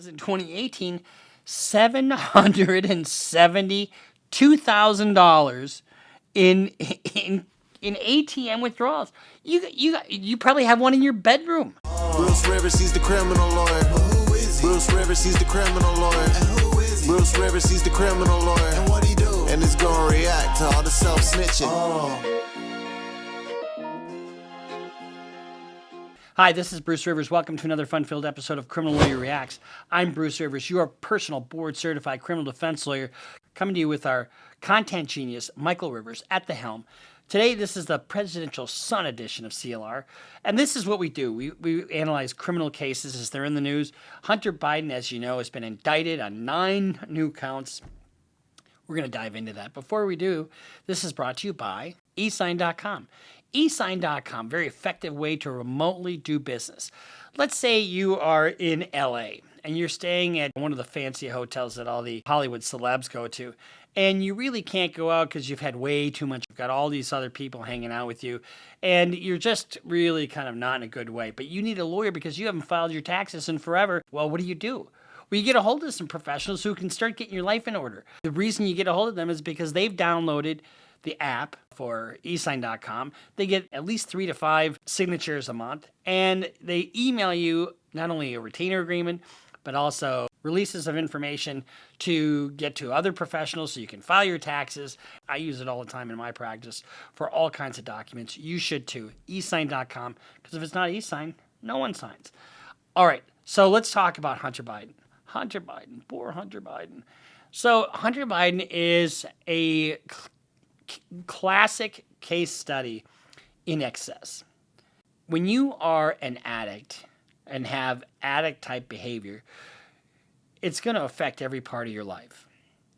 says in 2018, $772,000 in ATM withdrawals. You probably have one in your bedroom. Bruce Rivers, he's the criminal lawyer. Bruce Rivers, he's the criminal lawyer. Bruce Rivers, he's the criminal lawyer. And what he do? And he's gonna react to all the self-snitching. Hi, this is Bruce Rivers. Welcome to another fun-filled episode of Criminal Lawyer Reacts. I'm Bruce Rivers, your personal board-certified criminal defense lawyer, coming to you with our content genius, Michael Rivers, at the helm. Today, this is the Presidential Son edition of CLR, and this is what we do. We analyze criminal cases as they're in the news. Hunter Biden, as you know, has been indicted on 9 new counts. We're going to dive into that. Before we do, this is brought to you by eSign.com. eSign.com, very effective way to remotely do business. Let's say you are in LA and you're staying at one of the fancy hotels that all the Hollywood celebs go to, and you really can't go out because you've had way too much. You've got all these other people hanging out with you, and you're just really kind of not in a good way. But you need a lawyer because you haven't filed your taxes in forever. Well, what do? Well, you get a hold of some professionals who can start getting your life in order. The reason you get a hold of them is because they've downloaded the app for eSign.com. They get at least 3 to 5 signatures a month, and they email you not only a retainer agreement, but also releases of information to get to other professionals so you can file your taxes. I use it all the time in my practice for all kinds of documents. You should too. eSign.com, because if it's not eSign, no one signs. All right, so let's talk about Hunter Biden. Hunter Biden, poor Hunter Biden. So Hunter Biden is a classic case study in excess. When you are an addict and have addict-type behavior, it's going to affect every part of your life.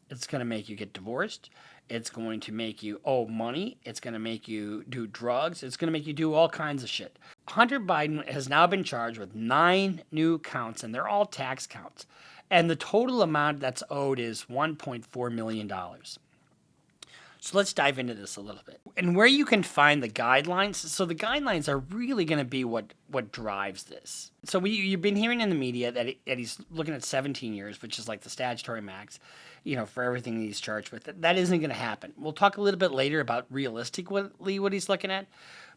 It's going to make you get divorced. It's going to make you owe money. It's going to make you do drugs. It's going to make you do all kinds of shit. Hunter Biden has now been charged with 9 new counts, and they're all tax counts. And the total amount that's owed is $1.4 million. So let's dive into this a little bit. And where you can find the guidelines. So the guidelines are really going to be what drives this. So you've been hearing in the media that he's looking at 17 years, which is like the statutory max, for everything he's charged with. That isn't going to happen. We'll talk a little bit later about realistically what he's looking at.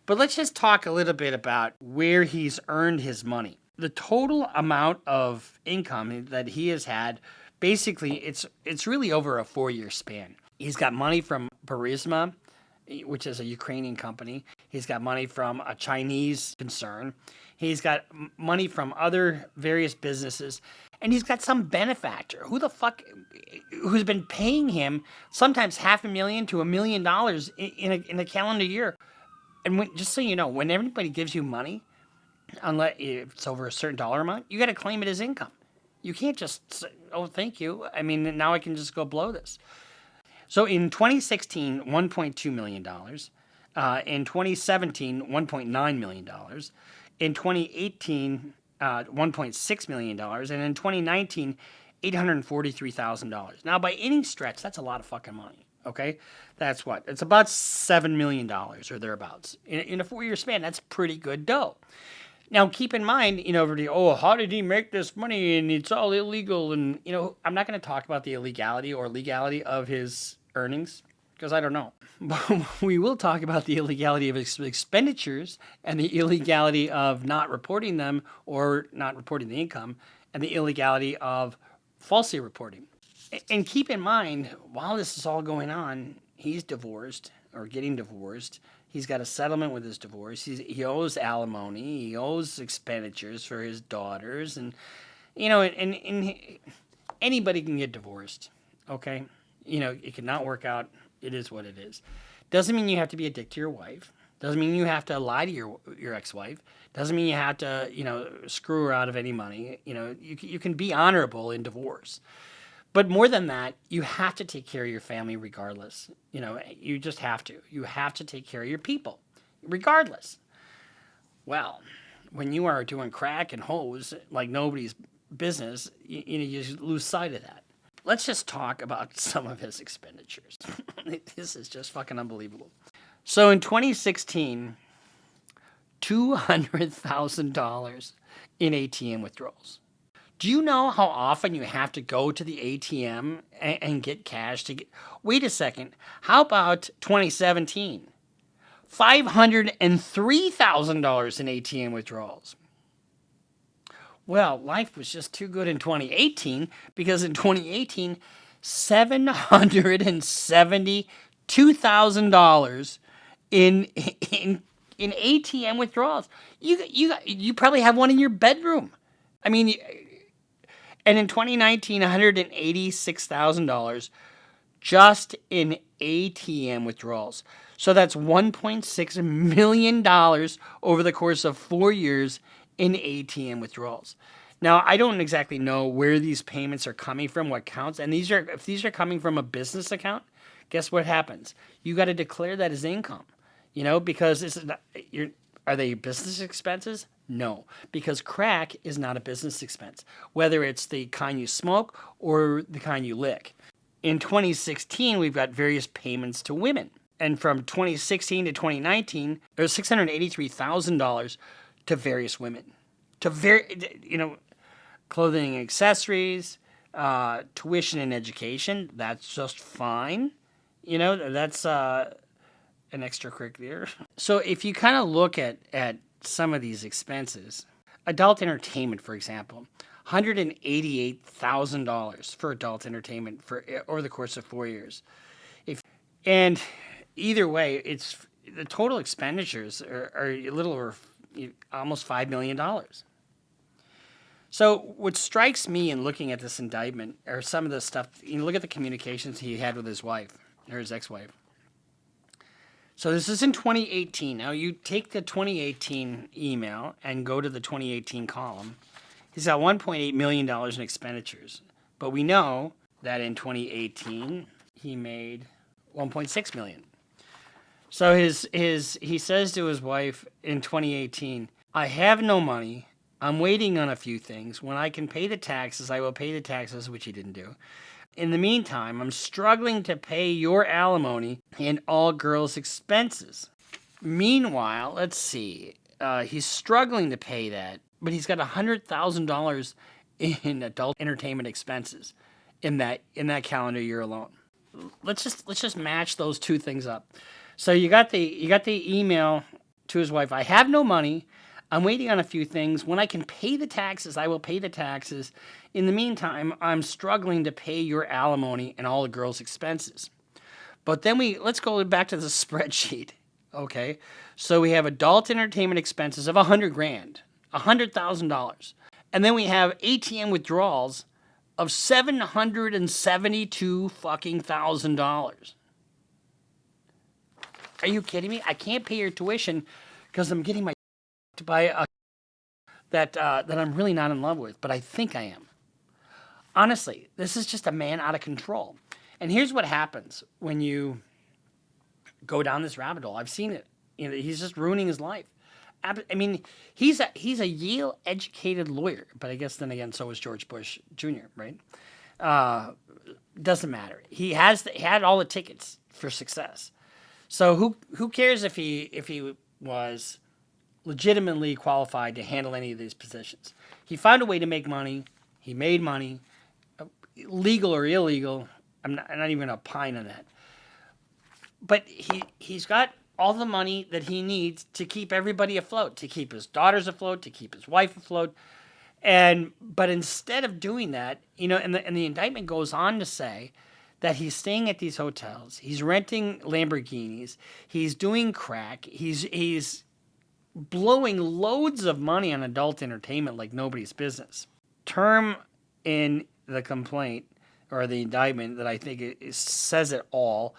But let's just talk a little bit about where he's earned his money. The total amount of income that he has had, basically, it's really over a 4-year span. He's got money from Burisma, which is a Ukrainian company. He's got money from a Chinese concern. He's got money from other various businesses. And he's got some benefactor. Who the fuck, who's been paying him sometimes $500,000 to $1 million in a calendar year. And just so you know, when everybody gives you money, unless it's over a certain dollar amount, you got to claim it as income. You can't just say, oh, thank you. I mean, now I can just go blow this. So in 2016, $1.2 million. In 2017, $1.9 million. In 2018, $1.6 million. And in 2019, $843,000. Now, by any stretch, that's a lot of fucking money. Okay? That's what? It's about $7 million or thereabouts. In a 4-year span, that's pretty good dough. Now, keep in mind, everybody, how did he make this money? And it's all illegal. And, I'm not going to talk about the illegality or legality of his earnings because I don't know. But we will talk about the illegality of his expenditures and the illegality of not reporting them or not reporting the income and the illegality of falsely reporting. And keep in mind, while this is all going on, he's divorced or getting divorced. He's got a settlement with his divorce. He owes alimony. He owes expenditures for his daughters. And, and anybody can get divorced, okay? It can not work out. It is what it is. Doesn't mean you have to be a dick to your wife. Doesn't mean you have to lie to your ex-wife. Doesn't mean you have to, screw her out of any money. You can be honorable in divorce. But more than that, you have to take care of your family regardless. You just have to. You have to take care of your people regardless. Well, when you are doing crack and hose like nobody's business, you lose sight of that. Let's just talk about some of his expenditures. This is just fucking unbelievable. So in 2016, $200,000 in ATM withdrawals. Do you know how often you have to go to the ATM and get cash to get? Wait a second. How about 2017? $503,000 in ATM withdrawals. Well, life was just too good in 2018 because in 2018, $772,000 in ATM withdrawals. You probably have one in your bedroom. I mean, and in 2019, $186,000 just in ATM withdrawals. So that's $1.6 million over the course of 4 years in ATM withdrawals. Now, I don't exactly know where these payments are coming from, what counts. And if these are coming from a business account, guess what happens? You got to declare that as income, because are they business expenses? No, because crack is not a business expense, whether it's the kind you smoke or the kind you lick. In 2016, we've got various payments to women. And from 2016 to 2019, there's $683,000 to various women. Clothing and accessories, tuition and education, that's just fine. That's an extracurricular. So if you kind of look at some of these expenses, adult entertainment, for example, $188,000 for adult entertainment over the course of 4 years. And either way, it's the total expenditures are a little over almost $5 million. So what strikes me in looking at this indictment are some of the stuff. Look at the communications he had with his wife or his ex-wife. So this is in 2018. Now you take the 2018 email and go to the 2018 column. He's got $1.8 million in expenditures. But we know that in 2018, he made $1.6 million. So he says to his wife in 2018, I have no money. I'm waiting on a few things. When I can pay the taxes, I will pay the taxes, which he didn't do. In the meantime, I'm struggling to pay your alimony and all girls' expenses. Meanwhile, let's see. He's struggling to pay that, but he's got $100,000 in adult entertainment expenses in that calendar year alone. Let's just match those two things up. So you got the email to his wife. I have no money. I'm waiting on a few things. When I can pay the taxes, I will pay the taxes. In the meantime, I'm struggling to pay your alimony and all the girls' expenses. But then let's go back to the spreadsheet. Okay. So we have adult entertainment expenses of $100,000, $100,000. And then we have ATM withdrawals of $772 fucking thousand. Are you kidding me? I can't pay your tuition because I'm getting my to buy a that I'm really not in love with, but I think I am. Honestly, this is just a man out of control. And here's what happens when you go down this rabbit hole. I've seen it. He's just ruining his life. I mean, he's a Yale-educated lawyer, but I guess then again, so was George Bush Jr., right? Doesn't matter. He had all the tickets for success. So who cares if he was legitimately qualified to handle any of these positions? He found a way to make money. He made money, legal or illegal. I'm not even going to opine on that. But he's got all the money that he needs to keep everybody afloat, to keep his daughters afloat, to keep his wife afloat. But instead of doing that, and the indictment goes on to say that he's staying at these hotels, he's renting Lamborghinis, he's doing crack, he's blowing loads of money on adult entertainment like nobody's business. Term in the complaint or the indictment that I think it says it all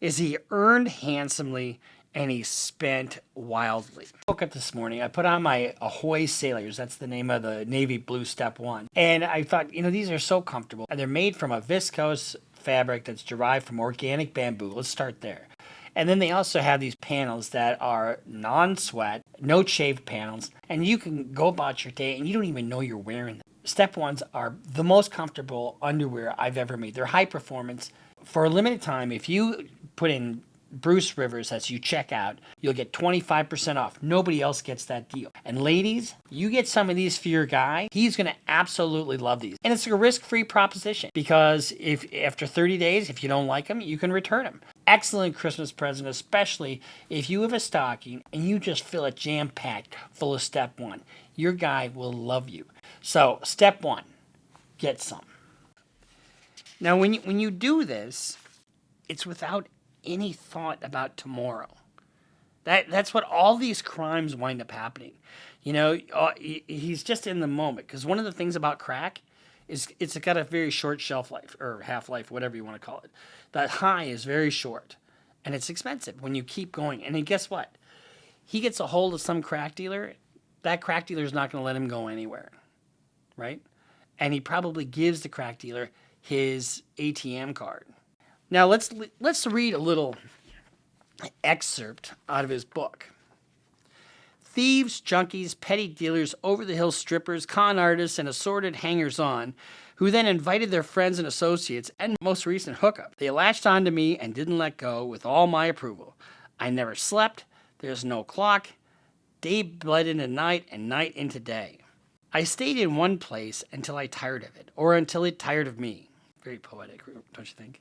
is he earned handsomely and he spent wildly. I woke up this morning, I put on my Ahoy Sailors, that's the name of the Navy Blue Step 1, and I thought, these are so comfortable. And they're made from a viscose fabric that's derived from organic bamboo. Let's start there. And then they also have these panels that are non-sweat, no shave panels, and you can go about your day and you don't even know you're wearing them. Step 1s are the most comfortable underwear I've ever made. They're high performance. For a limited time, if you put in Bruce Rivers as you check out, you'll get 25% off. Nobody else gets that deal. And ladies, you get some of these for your guy, he's going to absolutely love these. And it's a risk-free proposition because if after 30 days, if you don't like them, you can return them. Excellent Christmas present, especially if you have a stocking and you just fill it jam-packed full of step one. Your guy will love you. So step one, get some. Now, when you do this, it's without any thought about tomorrow. That's what all these crimes wind up happening. He's just in the moment. Because one of the things about crack is it's got a very short shelf life, or half-life, whatever you want to call it. That high is very short. And it's expensive when you keep going. And then guess what? He gets a hold of some crack dealer. That crack dealer is not going to let him go anywhere. Right? And he probably gives the crack dealer his ATM card. Now let's read a little excerpt out of his book. Thieves, junkies, petty dealers, over-the-hill strippers, con artists, and assorted hangers-on, who then invited their friends and associates and most recent hookup. They latched onto me and didn't let go with all my approval. I never slept. There's no clock. Day bled into night and night into day. I stayed in one place until I tired of it, or until it tired of me. Very poetic, don't you think?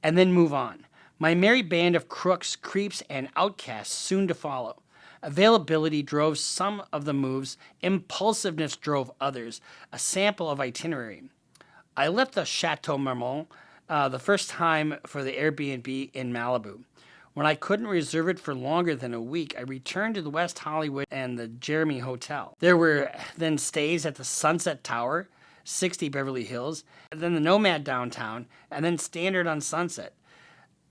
And then move on. My merry band of crooks, creeps, and outcasts soon to follow. Availability drove some of the moves. Impulsiveness drove others. A sample of itinerary. I left the Chateau Marmont the first time for the Airbnb in Malibu. When I couldn't reserve it for longer than a week, I returned to the West Hollywood and the Jeremy Hotel. There were then stays at the Sunset Tower, 60 Beverly Hills, and then the Nomad downtown, and then Standard on Sunset.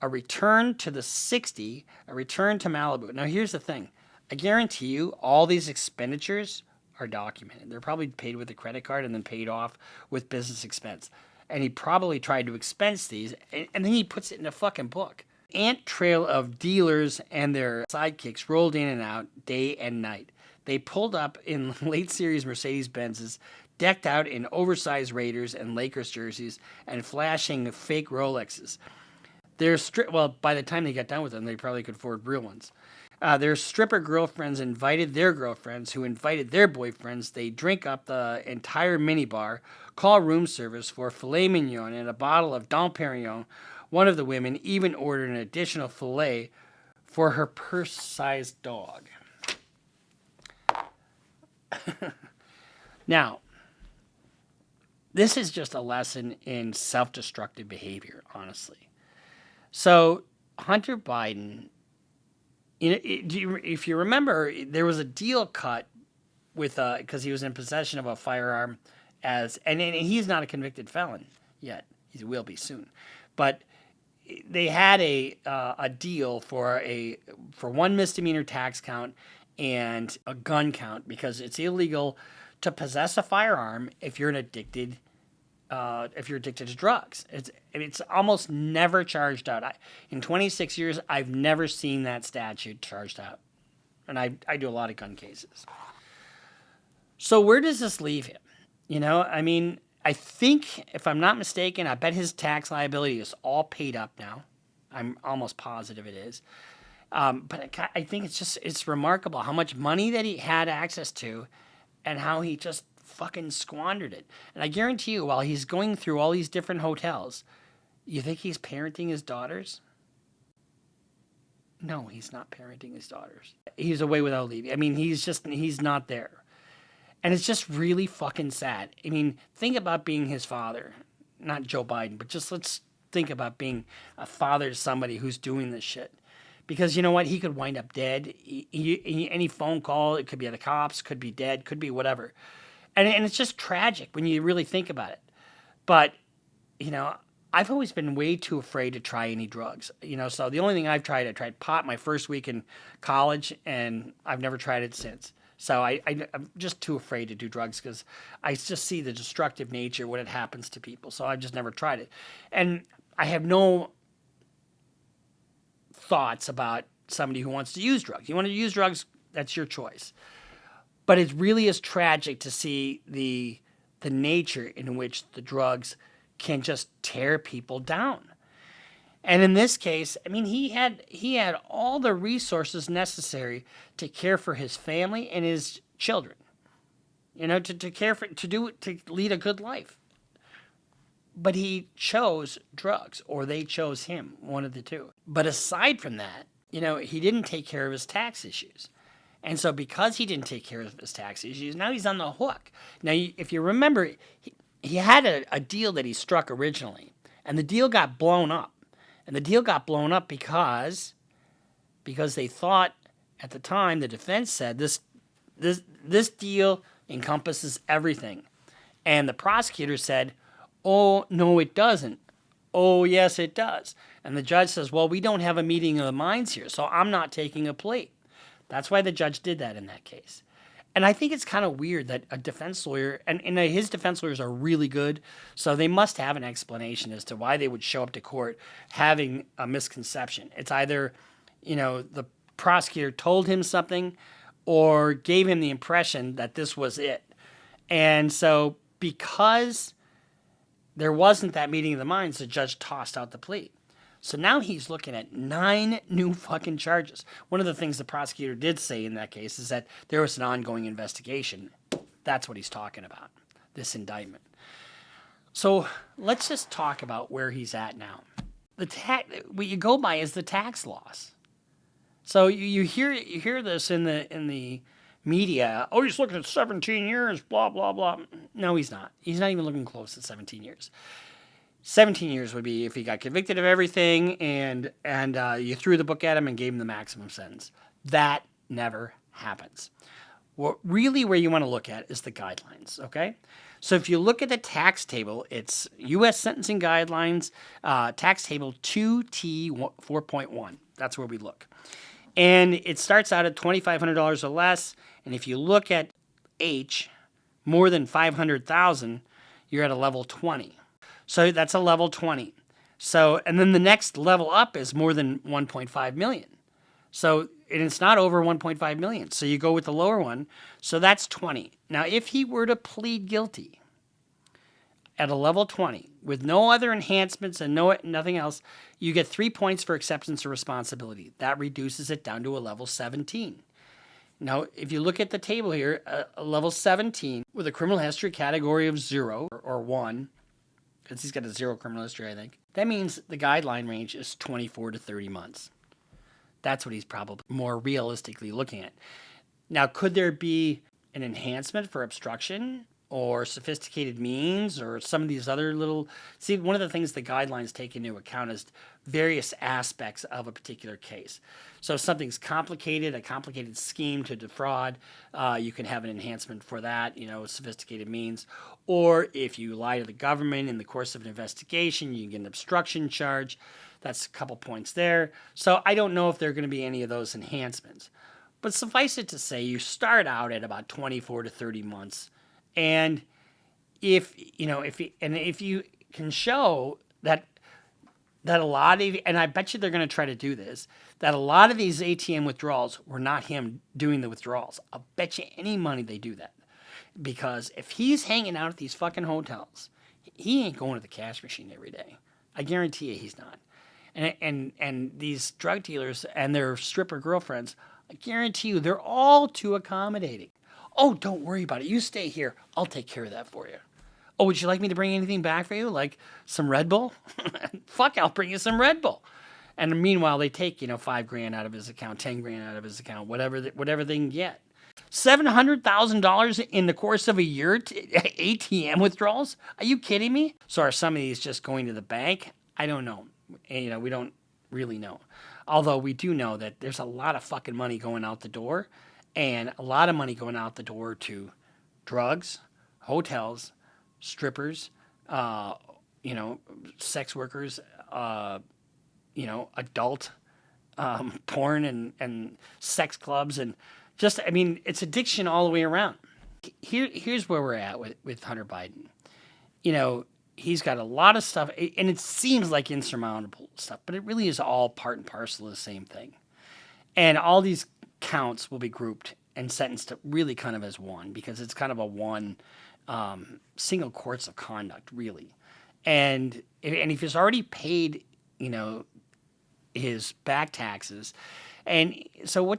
A return to the 60, a return to Malibu. Now here's the thing. I guarantee you all these expenditures are documented. They're probably paid with a credit card and then paid off with business expense. And he probably tried to expense these, and then he puts it in a fucking book. Ant trail of dealers and their sidekicks rolled in and out day and night. They pulled up in late series Mercedes-Benzes, decked out in oversized Raiders and Lakers jerseys and flashing fake Rolexes. By the time they got done with them, they probably could afford real ones. Their stripper girlfriends invited their girlfriends, who invited their boyfriends. They drink up the entire minibar, call room service for filet mignon and a bottle of Dom Perignon. One of the women even ordered an additional filet for her purse-sized dog. Now, this is just a lesson in self-destructive behavior, honestly. So, Hunter Biden, if you remember, there was a deal cut with because he was in possession of a firearm, and he's not a convicted felon yet. He will be soon, but they had a deal for one misdemeanor tax count and a gun count because it's illegal to possess a firearm if you're addicted to drugs. It's almost never charged out. In 26 years, I've never seen that statute charged out. And I do a lot of gun cases. So where does this leave him? I think, if I'm not mistaken, I bet his tax liability is all paid up now. I'm almost positive it is. But I think it's remarkable how much money that he had access to and how he just fucking squandered it. And I guarantee you, while he's going through all these different hotels, you think he's parenting his daughters? No, he's not parenting his daughters. He's away without leave. He's not there. And it's just really fucking sad. Think about being his father. Not Joe Biden, but just let's think about being a father to somebody who's doing this shit. Because you know what? He could wind up dead. Any phone call, it could be the cops, could be dead, could be whatever. And it's just tragic when you really think about it. But, I've always been way too afraid to try any drugs. So the only thing I tried pot my first week in college, and I've never tried it since. So I'm just too afraid to do drugs because I just see the destructive nature when it happens to people. So I've just never tried it. And I have no thoughts about somebody who wants to use drugs. You want to use drugs, that's your choice. But it really is tragic to see the nature in which the drugs can just tear people down. And in this case, I mean, he had all the resources necessary to care for his family and his children. To care for to lead a good life. But he chose drugs, or they chose him, one of the two. But aside from that, he didn't take care of his tax issues. And so because he didn't take care of his tax issues, now he's on the hook. Now, if you remember, he had a deal that he struck originally, and the deal got blown up. And the deal got blown up because they thought at the time, the defense said this deal encompasses everything. And the prosecutor said, "Oh, no, it doesn't." "Oh, yes, it does." And the judge says, "Well, we don't have a meeting of the minds here, so I'm not taking a plea." That's why the judge did that in that case. And I think it's kind of weird that a defense lawyer, and his defense lawyers are really good, so they must have an explanation as to why they would show up to court having a misconception. It's either, the prosecutor told him something or gave him the impression that this was it. And so because there wasn't that meeting of the minds, the judge tossed out the plea. So now he's looking at 9 new fucking charges. One of the things the prosecutor did say in that case is that there was an ongoing investigation. That's what he's talking about, this indictment. So let's just talk about where he's at now. What you go by is the tax loss. So you hear this in the media. "Oh, he's looking at 17 years, blah, blah, blah." No, he's not. He's not even looking close at 17 years. 17 years would be if he got convicted of everything and you threw the book at him and gave him the maximum sentence. That never happens. Where you want to look at is the guidelines, okay? So if you look at the tax table, it's U.S. Sentencing Guidelines, tax table 2T 4.1. That's where we look. And it starts out at $2,500 or less. And if you look at H, more than $500,000, you're at a level 20. So that's a level 20. So, and then the next level up is more than 1.5 million. So, and it's not over 1.5 million. So you go with the lower one. So that's 20. Now, if he were to plead guilty at a level 20 with no other enhancements and nothing else, you get 3 points for acceptance of responsibility. That reduces it down to a level 17. Now, if you look at the table here, a level 17 with a criminal history category of 0 or 1, because he's got a 0 criminal history, I think. That means the guideline range is 24 to 30 months. That's what he's probably more realistically looking at. Now, could there be an enhancement for obstruction or sophisticated means or some of these other little... See, one of the things the guidelines take into account is various aspects of a particular case. So if something's complicated, a complicated scheme to defraud, you can have an enhancement for that, sophisticated means. Or if you lie to the government in the course of an investigation, you can get an obstruction charge. That's a couple points there. So I don't know if there are going to be any of those enhancements. But suffice it to say, you start out at about 24 to 30 months. And if you can show that a lot of, and I bet you they're going to try to do this, that a lot of these ATM withdrawals were not him doing the withdrawals. I'll bet you any money they do that. Because if he's hanging out at these fucking hotels, he ain't going to the cash machine every day. I guarantee you he's not. And these drug dealers and their stripper girlfriends, I guarantee you they're all too accommodating. "Oh, don't worry about it. You stay here. I'll take care of that for you." "Oh, would you like me to bring anything back for you? Like some Red Bull?" "Fuck, I'll bring you some Red Bull." And meanwhile, they take, $5,000 out of his account, $10,000 out of his account, whatever they can get. $700,000 in the course of a year to ATM withdrawals? Are you kidding me? So are some of these just going to the bank? I don't know. We don't really know. Although we do know that there's a lot of fucking money going out the door, and a lot of money going out the door to drugs, hotels, strippers, sex workers, adult porn and sex clubs, and just, it's addiction all the way around. Here's where we're at with Hunter Biden. He's got a lot of stuff, and it seems like insurmountable stuff, but it really is all part and parcel of the same thing. And all these counts will be grouped and sentenced to really kind of as one, because it's kind of a one single course of conduct, really. And if he's already paid you know, his back taxes. And so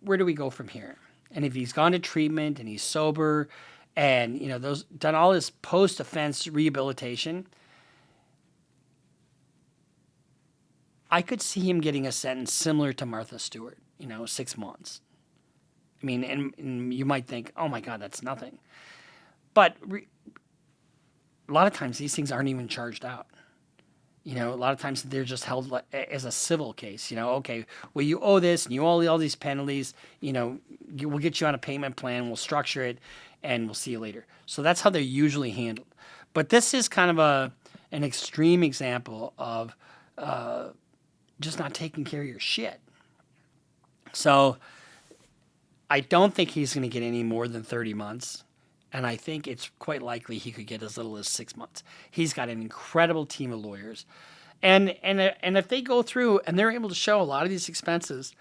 where do we go from here? And if he's gone to treatment and he's sober and, you know, those done all his post-offense rehabilitation, I could see him getting a sentence similar to Martha Stewart, 6 months. I mean, and you might think, oh my God, that's nothing. But a lot of times these things aren't even charged out. A lot of times they're just held as a civil case. Okay, well, you owe this and you owe all these penalties. We'll get you on a payment plan. We'll structure it and we'll see you later. So that's how they're usually handled. But this is kind of an extreme example of just not taking care of your shit. So I don't think he's going to get any more than 30 months. And I think it's quite likely he could get as little as 6 months. He's got an incredible team of lawyers. And if they go through and they're able to show a lot of these expenses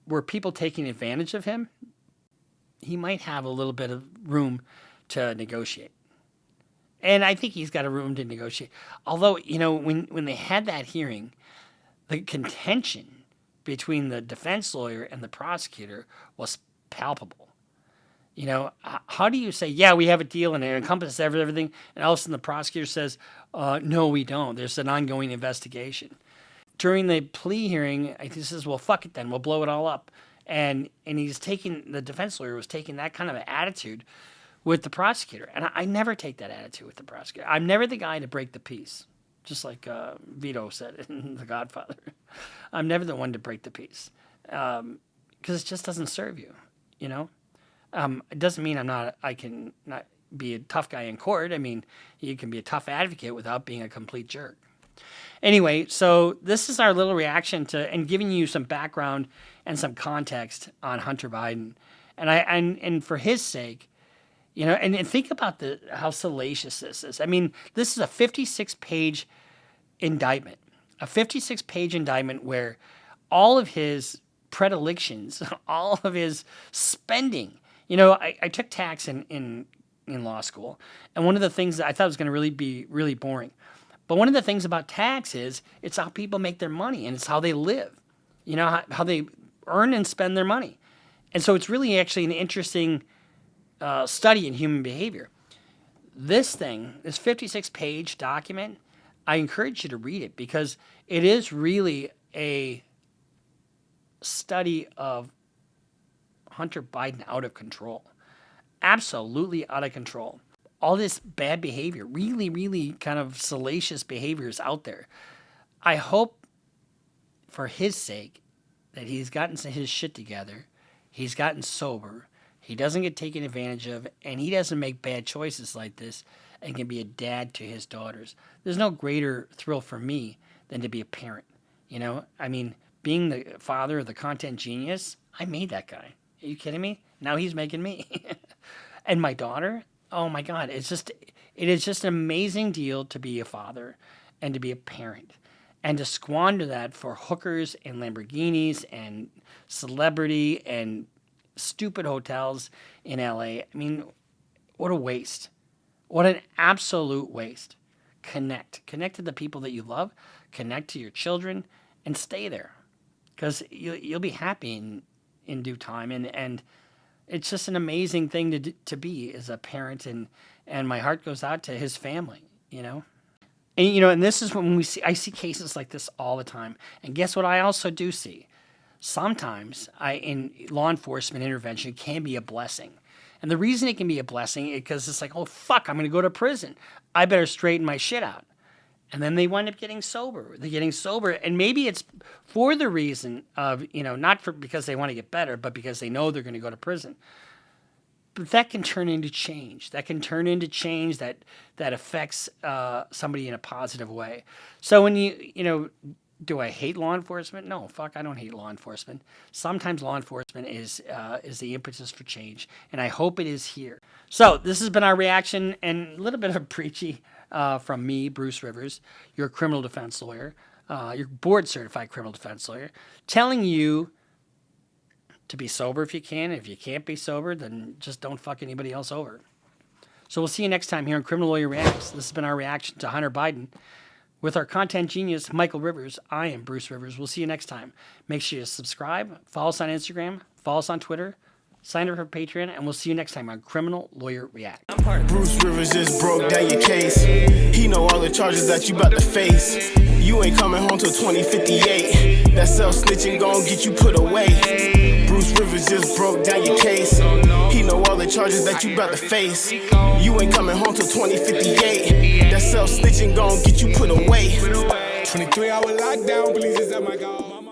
were people taking advantage of him, he might have a little bit of room to negotiate. And I think he's got a room to negotiate. Although, when they had that hearing, the contention between the defense lawyer and the prosecutor was palpable. How do you say, yeah, we have a deal and it encompasses everything, and all of a sudden the prosecutor says, no, we don't. There's an ongoing investigation. During the plea hearing, he says, well, fuck it then. We'll blow it all up. And the defense lawyer was taking that kind of attitude with the prosecutor. And I never take that attitude with the prosecutor. I'm never the guy to break the peace, just like Vito said in The Godfather. I'm never the one to break the peace because it just doesn't serve you, It doesn't mean I can not be a tough guy in court. I mean, you can be a tough advocate without being a complete jerk. Anyway, so this is our little reaction to and giving you some background and some context on Hunter Biden. And for his sake, and think about how salacious this is. I mean, this is a 56-page indictment. A 56-page indictment where all of his predilections, all of his spending. I took tax in law school, and one of the things that I thought was going to really be really boring. But one of the things about tax is it's how people make their money, and it's how they live, how they earn and spend their money. And so it's really actually an interesting study in human behavior. This 56-page document, I encourage you to read it because it is really a study of Hunter Biden out of control. Absolutely out of control. All this bad behavior, really, really kind of salacious behavior is out there. I hope for his sake that he's gotten his shit together, he's gotten sober, he doesn't get taken advantage of, and he doesn't make bad choices like this and can be a dad to his daughters. There's no greater thrill for me than to be a parent. I mean, being the father of the content genius, I made that guy. Are you kidding me? Now he's making me. And my daughter, oh my God, it is just an amazing deal to be a father and to be a parent and to squander that for hookers and Lamborghinis and celebrity and stupid hotels in LA. I mean, what a waste. What an absolute waste. Connect to the people that you love, connect to your children, and stay there because you'll be happy in due time. And it's just an amazing thing to be as a parent, and my heart goes out to his family, And and this is when I see cases like this all the time. And guess what I also do see? Sometimes in law enforcement intervention can be a blessing. And the reason it can be a blessing is because it's like, oh fuck, I'm going to go to prison. I better straighten my shit out. And then they wind up getting sober. They're getting sober, and maybe it's for the reason of, not because they want to get better, but because they know they're going to go to prison. But that can turn into change. That can turn into change that affects somebody in a positive way. So when do I hate law enforcement? No, fuck, I don't hate law enforcement. Sometimes law enforcement is the impetus for change, and I hope it is here. So this has been our reaction, and a little bit of a preachy from me, Bruce Rivers, your criminal defense lawyer, your board-certified criminal defense lawyer, telling you to be sober if you can. If you can't be sober, then just don't fuck anybody else over. So we'll see you next time here on Criminal Lawyer Reacts. This has been our reaction to Hunter Biden. With our content genius, Michael Rivers, I am Bruce Rivers. We'll see you next time. Make sure you subscribe, follow us on Instagram, follow us on Twitter, sign up for Patreon, and we'll see you next time on Criminal Lawyer React. Bruce Rivers just broke down your case. He know all the charges that you about to face. You ain't coming home till 2058. That self-snitching gon' get you put away. Bruce Rivers just broke down your case. He know all the charges that you about to face. You ain't coming home till 2058. That self-snitching gon' get you put away. 23-hour lockdown, please just let my God.